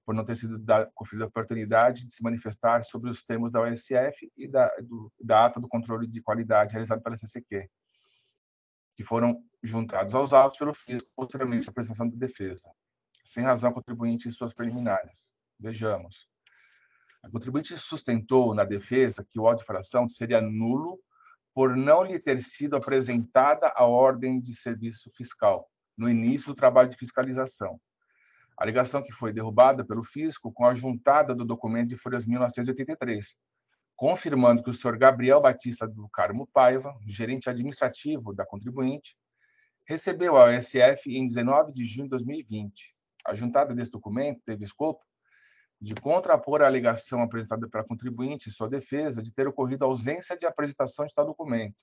por não ter sido conferida a oportunidade de se manifestar sobre os termos da OSF e da ata do controle de qualidade realizado pela CCQ, que foram juntados aos autos pelo fisco posteriormente à apresentação da defesa, sem razão contribuinte em suas preliminares. Vejamos. A contribuinte sustentou na defesa que o auto de infração seria nulo por não lhe ter sido apresentada a ordem de serviço fiscal no início do trabalho de fiscalização. A alegação que foi derrubada pelo fisco com a juntada do documento de folhas 1983, confirmando que o senhor Gabriel Batista do Carmo Paiva, gerente administrativo da contribuinte, recebeu a OSF em 19 de junho de 2020. A juntada desse documento teve escopo de contrapor a alegação apresentada pela contribuinte em sua defesa de ter ocorrido ausência de apresentação de tal documento,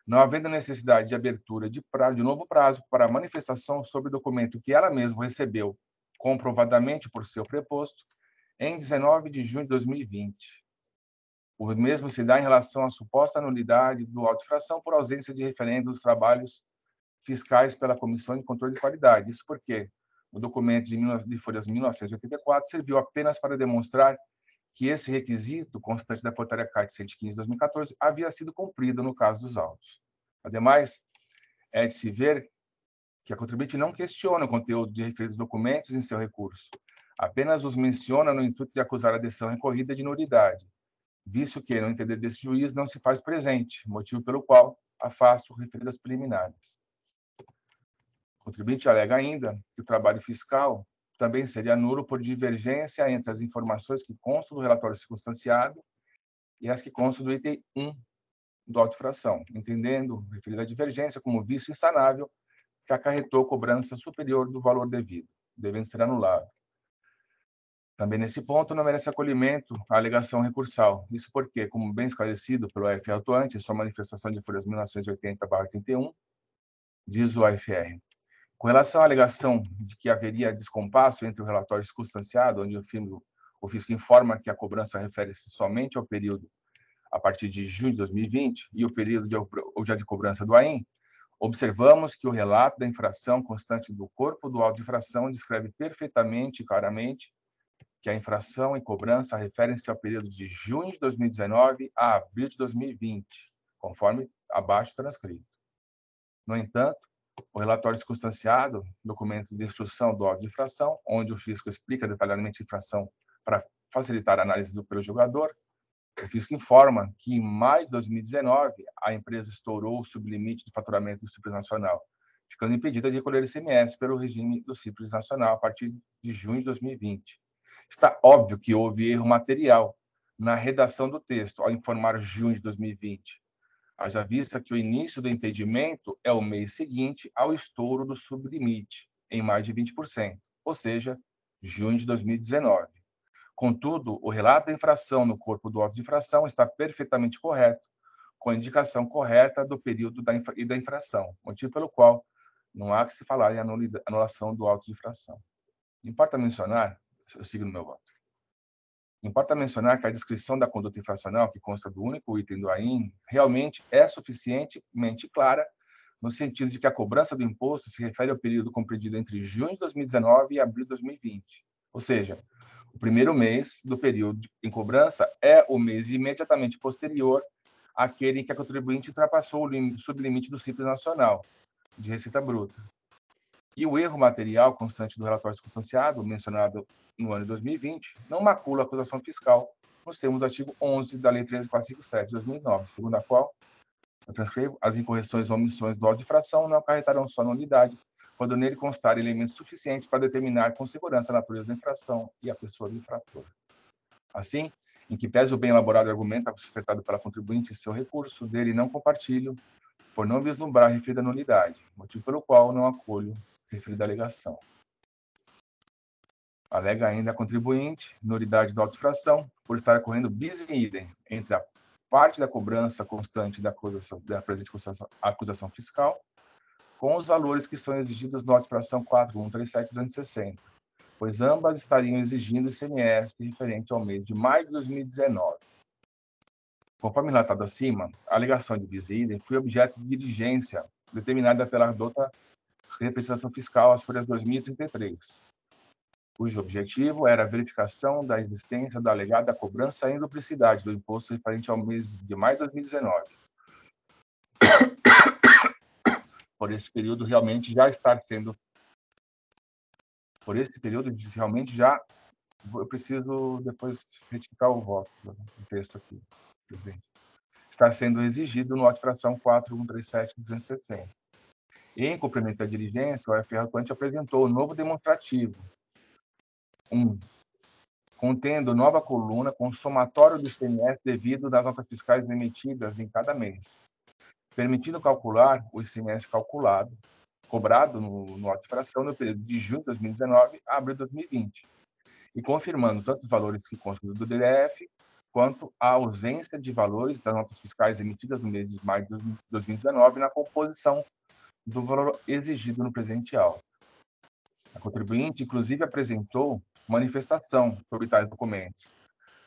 não havendo necessidade de abertura de novo prazo para a manifestação sobre o documento que ela mesma recebeu comprovadamente por seu preposto em 19 de junho de 2020. O mesmo se dá em relação à suposta nulidade do auto de infração por ausência de referendo dos trabalhos fiscais pela Comissão de Controle de Qualidade. Isso porque o documento de folhas 1984 serviu apenas para demonstrar que esse requisito constante da portaria CAT 115 de 2014 havia sido cumprido no caso dos autos. Ademais, é de se ver que a contribuinte não questiona o conteúdo de referidos documentos em seu recurso, apenas os menciona no intuito de acusar a decisão recorrida de nulidade, visto que, no entender desse juiz, não se faz presente, motivo pelo qual afasta o referidas preliminares. O contribuinte alega ainda que o trabalho fiscal também seria nulo por divergência entre as informações que constam do relatório circunstanciado e as que constam do item 1 do auto de infração, entendendo referida divergência como vício insanável que acarretou cobrança superior do valor devido, devendo ser anulado. Também nesse ponto não merece acolhimento a alegação recursal. Isso porque, como bem esclarecido pelo AFR atuante em sua manifestação de folhas 1980/31, diz o AFR, com relação à alegação de que haveria descompasso entre o relatório circunstanciado, onde o fisco informa que a cobrança refere-se somente ao período a partir de junho de 2020 e o período de cobrança do AIM, observamos que o relato da infração constante do corpo do auto de infração descreve perfeitamente e claramente que a infração e cobrança referem-se ao período de junho de 2019 a abril de 2020, conforme abaixo transcrito. No entanto, o relatório circunstanciado, documento de instrução do auto de infração, onde o fisco explica detalhadamente a infração para facilitar a análise pelo julgador, o fisco informa que em maio de 2019 a empresa estourou o sublimite de faturamento do Simples Nacional, ficando impedida de recolher ICMS pelo regime do Simples Nacional a partir de junho de 2020. Está óbvio que houve erro material na redação do texto ao informar junho de 2020, haja vista que o início do impedimento é o mês seguinte ao estouro do sublimite, em mais de 20%, ou seja, junho de 2019. Contudo, o relato da infração no corpo do auto de infração está perfeitamente correto, com a indicação correta do período da infração, motivo pelo qual não há que se falar em anulação do auto de infração. Importa mencionar, eu sigo no meu voto, importa mencionar que a descrição da conduta infracional, que consta do único item do AIM, realmente é suficientemente clara, no sentido de que a cobrança do imposto se refere ao período compreendido entre junho de 2019 e abril de 2020. Ou seja, o primeiro mês do período em cobrança é o mês imediatamente posterior àquele em que a contribuinte ultrapassou o sublimite do Simples Nacional de Receita Bruta. E o erro material constante do relatório circunstanciado, mencionado no ano de 2020, não macula a acusação fiscal, nos termos do artigo 11 da Lei 13.457 de 2009, segundo a qual, eu transcrevo, as incorreções ou omissões do auto de infração não acarretarão sua nulidade, quando nele constarem elementos suficientes para determinar com segurança a natureza da infração e a pessoa do infrator. Assim, em que pese o bem elaborado argumento sustentado pela contribuinte em seu recurso, dele não compartilho, por não vislumbrar a referida nulidade, motivo pelo qual não acolho referida alegação. Alega ainda a contribuinte nulidade da auto-infração por estar ocorrendo bis in idem entre a parte da cobrança constante da presente acusação fiscal com os valores que são exigidos na auto-infração 4137/260, pois ambas estariam exigindo ICMS referente ao mês de maio de 2019. Conforme relatado acima, a alegação de bis idem foi objeto de diligência determinada pela dota representação fiscal às folhas 2033, cujo objetivo era a verificação da existência da alegada cobrança em duplicidade do imposto referente ao mês de maio de 2019. Por esse período realmente já eu preciso depois retificar o voto do texto aqui, presidente. Está sendo exigido no auto de fração 4137-260. Em cumprimento da diligência, o FR atuante apresentou o novo demonstrativo 1, contendo nova coluna com somatório do ICMS devido das notas fiscais emitidas em cada mês, permitindo calcular o ICMS cobrado no auto de fração no período de junho de 2019 a abril de 2020, e confirmando tanto os valores que constam do DDF, quanto a ausência de valores das notas fiscais emitidas no mês de maio de 2019 na composição do valor exigido no presente auto. A contribuinte, inclusive, apresentou manifestação sobre tais documentos,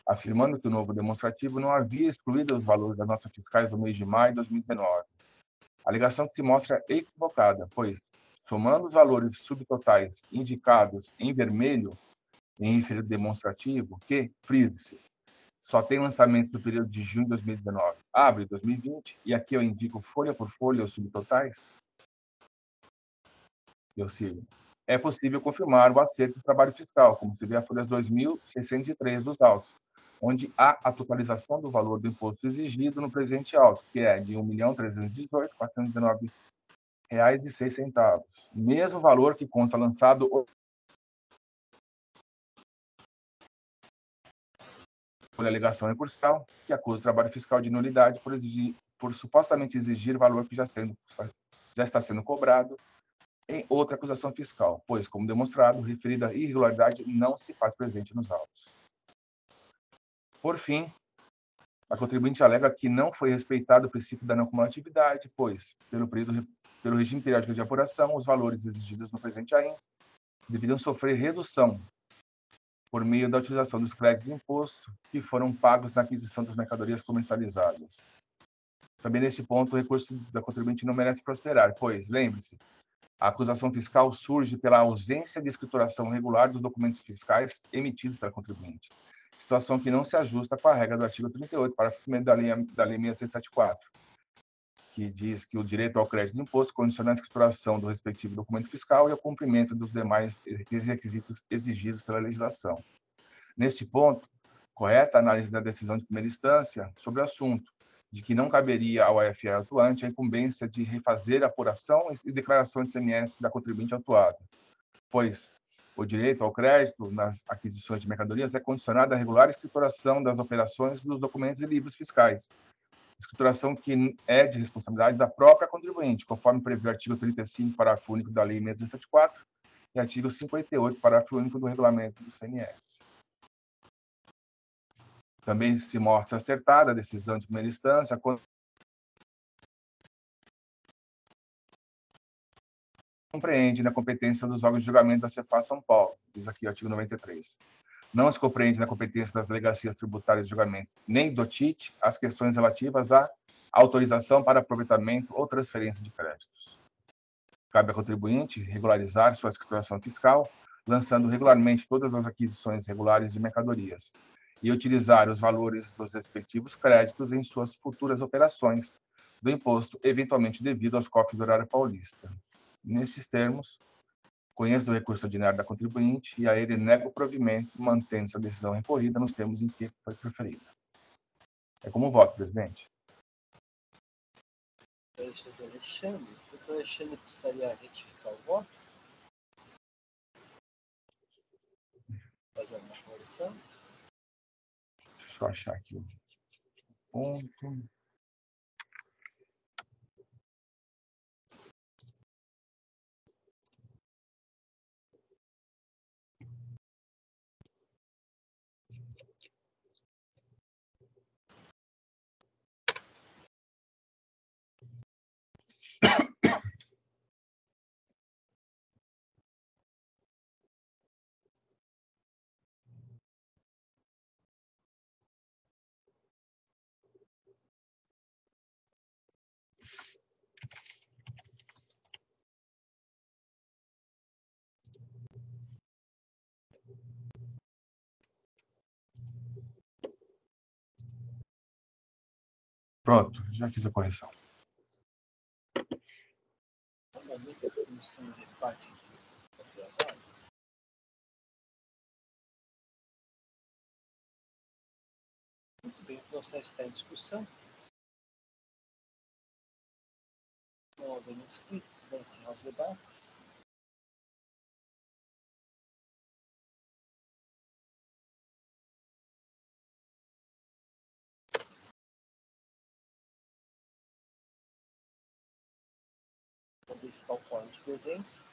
afirmando que o novo demonstrativo não havia excluído os valores das notas fiscais do mês de maio de 2019. A alegação que se mostra equivocada, pois, somando os valores subtotais indicados em vermelho em referido demonstrativo, que, frise-se, só tem lançamento do período de junho de 2019 a abril de 2020, e aqui eu indico folha por folha os subtotais, é possível confirmar o acerto do trabalho fiscal, como se vê a folhas 2.603 dos autos, onde há a totalização do valor do imposto exigido no presente auto, que é de R$ 1.318.419,06. Mesmo valor que consta lançado por alegação recursal, que acusa o trabalho fiscal de nulidade por supostamente exigir valor que já está sendo cobrado em outra acusação fiscal, pois, como demonstrado, referida irregularidade não se faz presente nos autos. Por fim, a contribuinte alega que não foi respeitado o princípio da não cumulatividade, pois, pelo regime periódico de apuração, os valores exigidos no presente AIM deveriam sofrer redução por meio da utilização dos créditos de imposto que foram pagos na aquisição das mercadorias comercializadas. Também, neste ponto, o recurso da contribuinte não merece prosperar, pois, lembre-se, a acusação fiscal surge pela ausência de escrituração regular dos documentos fiscais emitidos pela contribuinte, situação que não se ajusta com a regra do artigo 38, parágrafo 1º da Lei 6374, que diz que o direito ao crédito de imposto condiciona a escrituração do respectivo documento fiscal e o cumprimento dos demais requisitos exigidos pela legislação. Neste ponto, correta a análise da decisão de primeira instância sobre o assunto, de que não caberia ao AFR atuante a incumbência de refazer a apuração e declaração de ICMS da contribuinte autuada, pois o direito ao crédito nas aquisições de mercadorias é condicionado à regular escrituração das operações dos documentos e livros fiscais, escrituração que é de responsabilidade da própria contribuinte, conforme prevê o artigo 35, parágrafo único da Lei 6374 e artigo 58, parágrafo único do regulamento do CMS. Também se mostra acertada a decisão de primeira instância quando compreende na competência dos órgãos de julgamento da Cefaz São Paulo, diz aqui o artigo 93. Não se compreende na competência das delegacias tributárias de julgamento, nem do TIT, as questões relativas à autorização para aproveitamento ou transferência de créditos. Cabe ao contribuinte regularizar sua escrituração fiscal, lançando regularmente todas as aquisições regulares de mercadorias, e utilizar os valores dos respectivos créditos em suas futuras operações do imposto, eventualmente devido aos cofres do Horário Paulista. Nesses termos, conheço o recurso ordinário da contribuinte e a ele nego o provimento, mantendo sua decisão recorrida nos termos em que foi proferida. É como voto, presidente. Doutor Alexandre precisaria retificar o voto? Fazer uma correção? Deixa eu achar aqui o ponto. Pronto, já fiz a correção. No momento da comissão de debate aqui agora, muito bem, o processo está em discussão. Não havendo inscritos, vai encerrar os debates. Vou verificar o quórum de presença.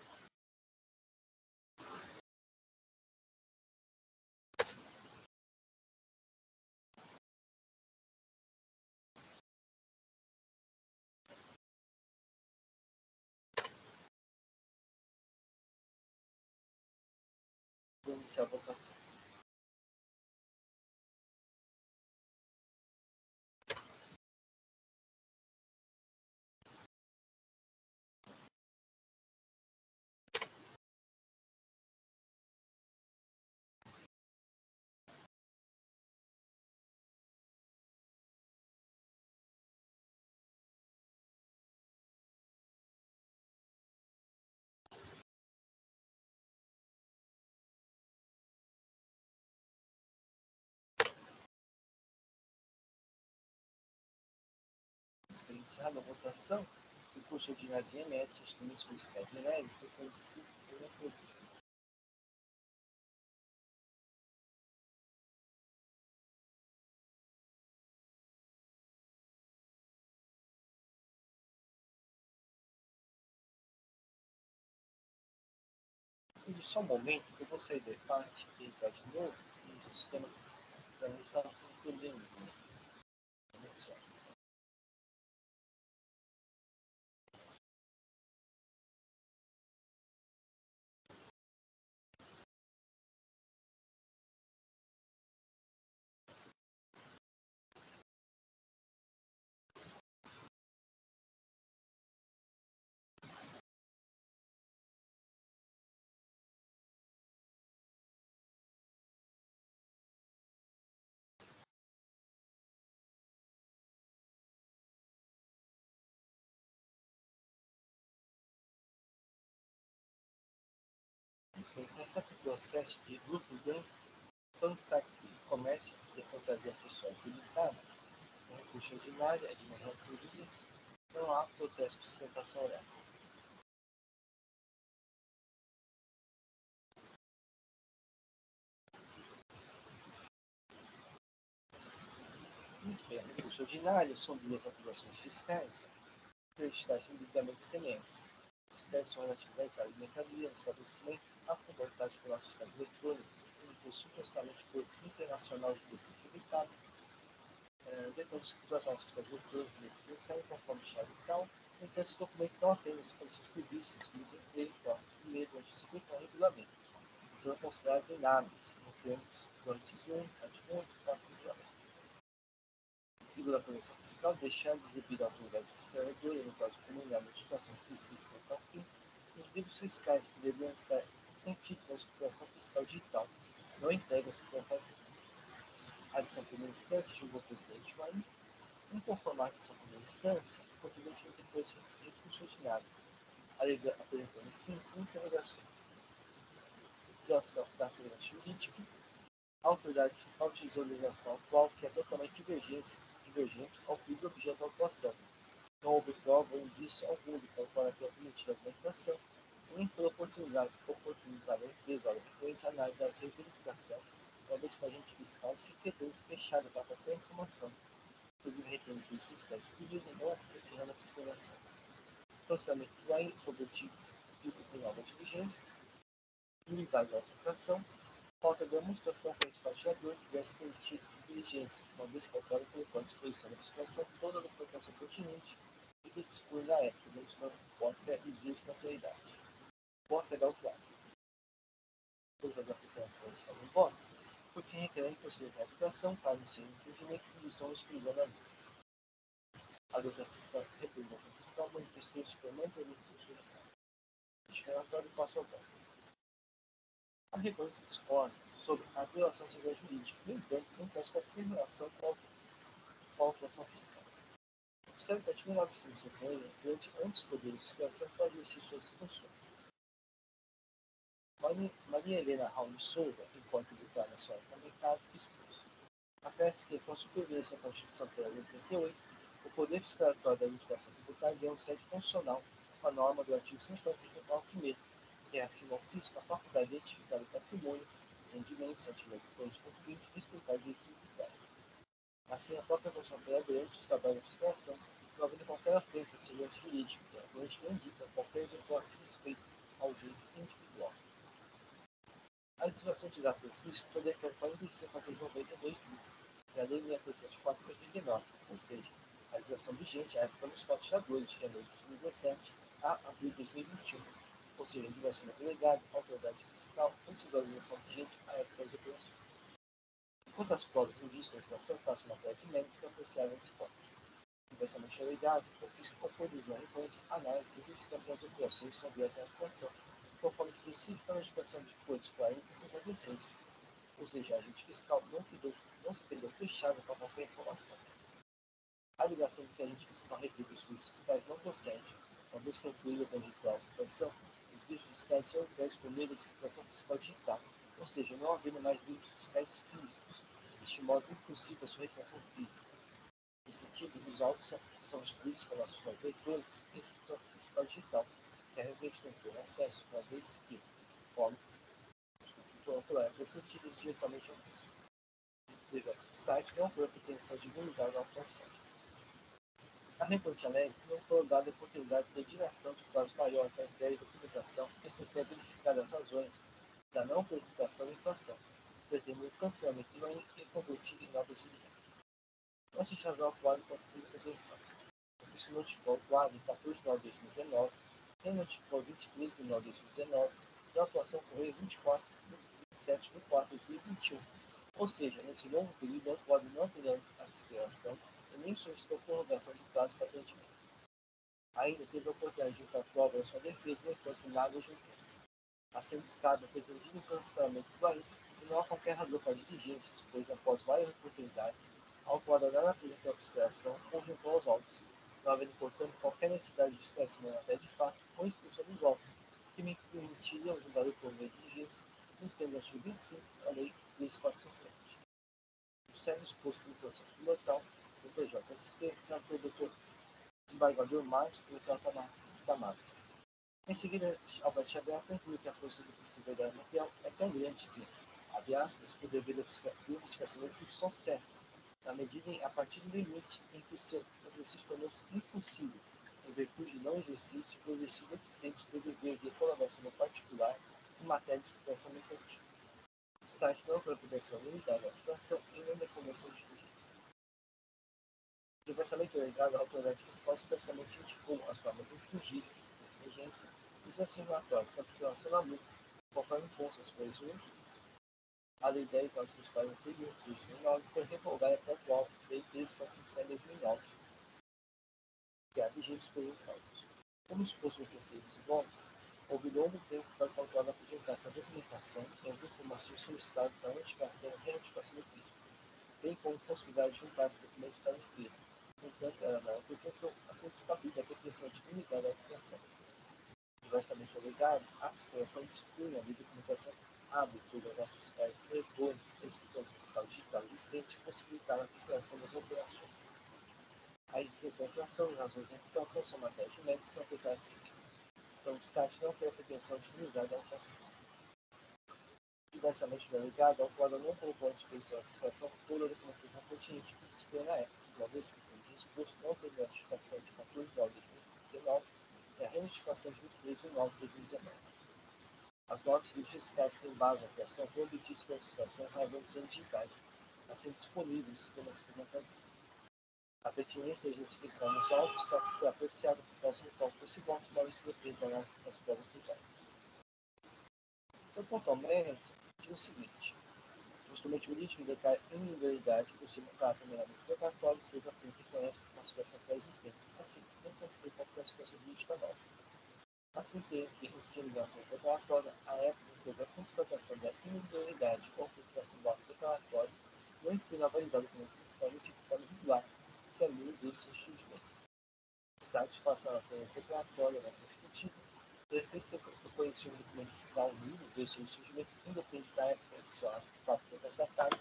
Vou iniciar a votação. Encerrada a votação, o curso ordinário de MS, instrumentos fiscais e leves, foi conhecido por reproduzir. E só um momento que eu vou sair da parte e entrar de novo e o sistema para mim está entendendo. Trata o processo de grupo de comércio de fantasia sexual limitada, com recurso ordinário, de uma relatoria, não há protesto de sustentação oral. Muito bem, recurso ordinário são duas aprovações fiscais, acreditar-se indevidamente semelhança. Espécies são relativas à entrada de mercadoria no estabelecimento, a formalidade pelas fiscais eletrônicas, que supostamente foi internacional de receita evitável, depois de situações fiscais eletrônicas de definição, conforme chave e tal, então esses documentos não atendem as condições previstas no item 3, tópico 1, do artigo 50 regulamento, então são considerados inábeis no termos do artigo 1, artigo 1, tópico regulamento. Segundo a Comissão Fiscal, deixar de exibir a autoridade fiscalizadora no caso de comunidade de situação específica para fim, os livros fiscais que deveriam estar contidos na explicação fiscal digital, não entrega-se para fazer. A adição primeira instância julgou o presidente Maim, inconformar a adição primeira instância, contribuinte depois de recurso ordinário, apresentando sim alegações. Doação da segurança jurídica, a autoridade fiscal utilizou a legislação atual que é totalmente divergente ao fim do objeto da atuação. Não houve prova ou indício algum de calcular a permitida argumentação, nem foi oportunizada a empresa ao referente à análise da reverificação, uma vez que o agente fiscal se quedou fechado para qualquer informação, inclusive retendo os fiscais pedidos não encerrando a fiscalização. Lançamento do AIN sobre o tipo de novas diligências, unidade de aplicação, falta de demonstração que o despachador tivesse cometido diligência, uma vez calculada colocou à disposição da fiscalização toda a documentação pertinente e que dispõe na época, demonstrando pode-fé e dias de autoridade. Pode-fé da autuada. Depois da aplicação do voto, por fim requerendo proceder à aplicação para não ser infringimento de condição excluída da lei. A doutora fiscal, representação fiscal, manifestou o suplemento do recurso ordinário. Relatório passo ao voto. A recusa discorda sobre a violação da segurança jurídica, no entanto, não traz qualquer relação com a autuação fiscal. Observe que até 1951, durante ambos os poderes de fiscalização podem exercer suas funções. Maria Helena Raul Souza, enquanto deputada nacional parlamentar, expôs. Acresce que, com a supervivência da Constituição Federal de 88, o poder fiscalatório da administração tributária deu um sede constitucional com a norma do artigo 149, que afirma ao fisco a faculdade de identificar o patrimônio, os rendimentos, atividades econômicas contribuintes e explicar direitos tributários. Assim, a própria Constituição Federal, durante os trabalhos de fiscalização, não havendo qualquer ofensa a segurança jurídica, que atualmente não indica qualquer eventual respeito ao direito individual. A legislação de dados do fisco foi decreto 45 de 92 da Lei 634 de 2019, ou seja, a legislação vigente à época dos fatos geradores de janeiro de 2017 a abril de 2021, ou seja, diversamente delegado, autoridade fiscal ou desvalorização vigente à época das operações. Enquanto as provas indícios da inflação fazem matéria de mérito são apreciadas nesse ponto. Diversamente delegado, o fisco oportunizou recorrente análise e justificação das operações sobre a inflação, conforme específica na legislação de folhas 40 e 56, ou seja, a agente fiscal não se entendeu fechada para qualquer informação. A alegação de que a agente fiscal repita os vícios fiscais não procede, uma vez concluída com a ritual de inflação, os vícios fiscais são objetos por meio da explicação fiscal digital, ou seja, não havendo mais vícios fiscais físicos, deste modo impossível a sua retenção física. Nesse sentido, os autos são excluídos pelas suas leituras e explicação fiscal digital, que a reveste não tem acesso, uma vez que, conforme foram transmitidos diretamente ao fisco. Start não foi a pretensão de imunidade à operação. A recorte alega que não foi dada a oportunidade de direção de prazo maior para a ideia e documentação que se quer verificar as razões da não apresentação da inflação, pretendendo o cancelamento de lei e convertido em novas diligências. Não se chamou autuado com a pretensão. O fisco notificou o autuado em 14 de novembro de 2019, quem notificou 23 de novembro de 2019, e a atuação ocorreu 27 de 4 de 2021. Ou seja, nesse longo período, o autuado não terá a fiscalização e nem solicitou prorrogação do prazo para atendimento. Ainda teve a oportunidade de juntar prova da sua defesa, no entanto, nada juntou. Assim, descabe o pretendido cancelamento do AIN e não há qualquer razão para diligências, pois, após várias oportunidades, a autuada não apresentou a fiscalização ou juntou aos autos, não havendo, portanto, qualquer necessidade de esclarecimento até de fato ou expulsão dos autos, que me permitiria ao julgador por meio de diligência nos termos do artigo 25 da Lei 3457. Observe exposto no processo pilotal do PJSP na cor do Dr. desembargador Márcio da Massa. Em seguida, Albert Xavier conclui que a força do princípio da verdade material é tão grande que, abre aspas, o dever da investigação do justiça só cessa, na medida a partir do limite em que o seu exercício tornou-se impossível, em virtude de não exercício ou exercício deficiente do dever de colaboração no particular em matéria de explicação mercantil. Start não foi a proteção limitada da aplicação e nem da convenção de diligência. O diversamente delegado, a autoridade fiscal expressamente indicou as formas infringidas de diligência e os assinatórios para aplicação da multa, conforme consta as folhas 1 e 15. A Lei 10.941 de 2009 foi revogada até o atual Lei 13.457 de 2009, que é vigente por ressaltos. Como exposto no texto desse voto, houve longo tempo para calcular a apresentação da documentação e as informações solicitadas na notificação e renotificação do fisco, bem como possibilidade de juntar os documentos para a defesa. No entanto, ela não apresentou, assim descabida a pretensão de unidade da aplicação. Diversamente alegado, a fiscalização dispõe a lei de documentação abre todas as notas fiscais eletrônicas e escritório fiscal digital existente, possibilitar a fiscalização das operações. A existência da inflação e razões da inflação são matérias de mérito que são apreciadas seguinte. Então, o destaque não foi a pretensão de unidade da inflação. Diversamente delegado, a autuada não colocou à disposição da fiscalização toda a documentação pertinente que dispõe na época, uma vez que, como disposto, não teve a notificação de 14 de novembro de 2019 e a renotificação de 23 de novembro de 2019. As notas fiscais que embasam a criação foram obtidas pela fiscalização em razão de serem digitais, assim disponíveis no sistema cinematográfico. A pertinência da agência fiscal nos autos foi apreciada por causa do cálculo desse voto, uma vez que depende da análise das provas aplicáveis. Então, quanto ao mérito, diz o seguinte: o instrumento jurídico declara individualidade do seu caráter meramente precatório, pois apenas reconhece uma situação pré-existente, assim, não constitui qualquer situação jurídica nova. Assim que ensino da ação declaratória, a época em que a constatação da individualidade ou configuração do ato declaratório não inclui na validade do documento fiscal no tipo de forma regular, que é meio desse surgimento. passar na frente declaratória, na constitutiva, o efeito do conhecimento do documento fiscal livre do seu surgimento independe da época em que seu ato de fato foi constatado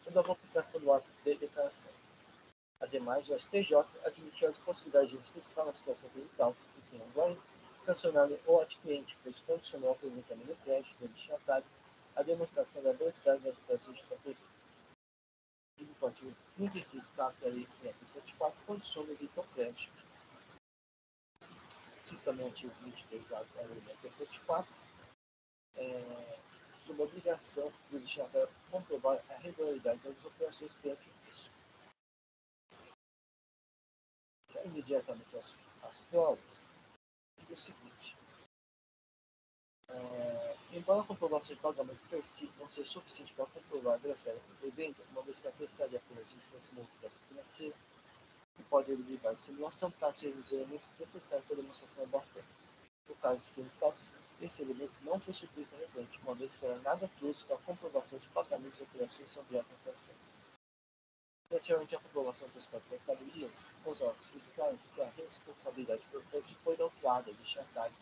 ou da aplicação do ato de declaração. Ademais, o STJ admitiu a possibilidade de juízo fiscal na situação de exaltos que tenham ganho, sancionado ou adquirente, pois condicionou pelo apresentamento do crédito do destinatário a demonstração da veracidade da declaração de conteúdo. O artigo 36, caput da Lei 574, condiciona o direito ao crédito. Cita também o artigo 23, da Lei 574, sobre a obrigação do destinatário comprovar a regularidade das operações perante o fisco. Já imediatamente às provas, é o seguinte: embora a comprovação de pagamento per si não seja suficiente para comprovar a veracidade do evento, uma vez que a necessidade apenas de instância de movimentação financeira, que pode derivar de simulação, trata-se de elementos necessários para a demonstração da boa-fé. No caso de crimes falsos, esse elemento não constitui relevante, uma vez que ela nada trouxe para a comprovação de pagamentos e operações sobre a transação. Relativamente à comprovação dos mercadorias, os órgãos fiscais que a responsabilidade por crédito foi autuada de chantage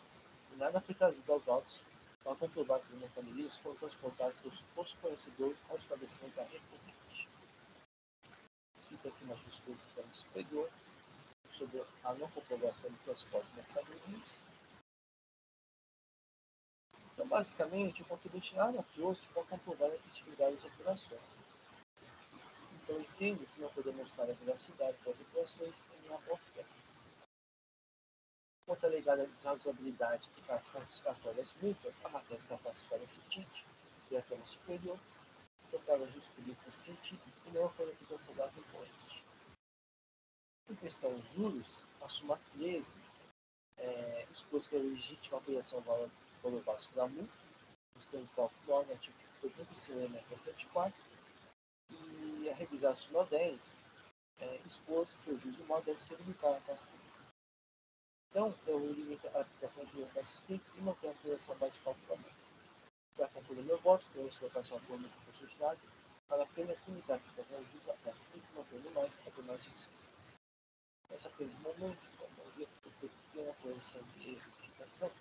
e nada aplicável aos autos para comprovar que os mercadorias foram transportados pelo suposto fornecedor ao estabelecimento da recorrente. Cita aqui na justificativa superior sobre a não comprovação do transporte de mercadorias. Então, basicamente, o contribuinte nada trouxe para comprovar a efetividade das operações. Então, entendo que não foi demonstrar a veracidade das operações em minha boa-fé. Quanto à alegada desrazoabilidade para confiscatória das multas, a matéria está classificada em sentido, que é a Câmara Superior, tratava justiça científica e não a qualificação da recorrente. Em questão de juros, a súmula 13 expôs que a legítima apelação valor básico da multa, os termos de cálculo norma, artigo 85 da 104, e a revisar a súmula 10 expôs que o juízo moral deve ser limitado a passivo. Então, eu limito a aplicação de juros mais estricto e manter a apelação base de cálculo da multa. Para concluir meu voto, eu estou colocação pública constitucional para apenas limitar a aplicação de juros a passivo e mantendo mais a demais justiça. Nós aquele momento, vamos ver o que tem a posição de edificação.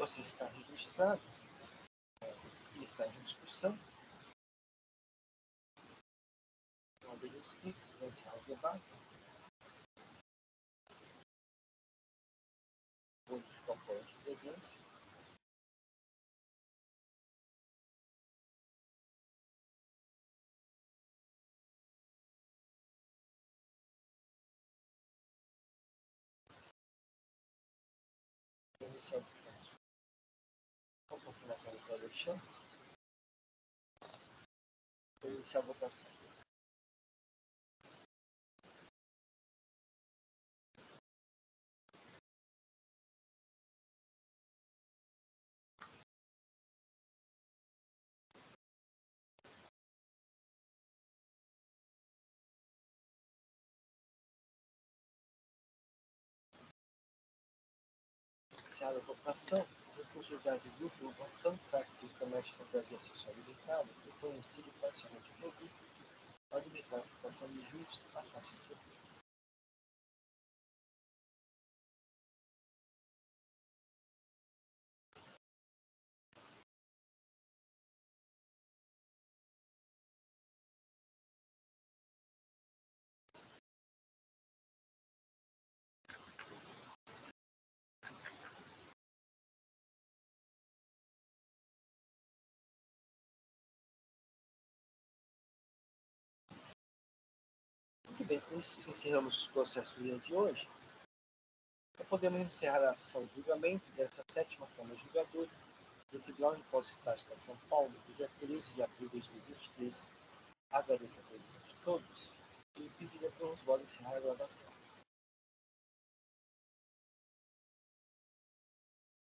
processo está registrado e está em discussão. Uma vez inscrito, vai encerrar os debates. Outros propõem de presença. Iniciar o processo. Com confirmação do Alexandre. Vou iniciar a votação. Iniciada a votação, o recurso já de grupo votando tático do comércio fantasia sexual limitada, reconhecido parcialmente proibido, pode limitar a aplicação de juros à taxa C. Muito bem, com isso encerramos os processos do dia de hoje. Então, podemos encerrar a sessão de julgamento dessa sétima Câmara Julgadora do Tribunal de Impostos e Taxas de São Paulo, do dia 13 de abril de 2023. Agradeço a atenção de todos e pedirei para os votos encerrar a gravação.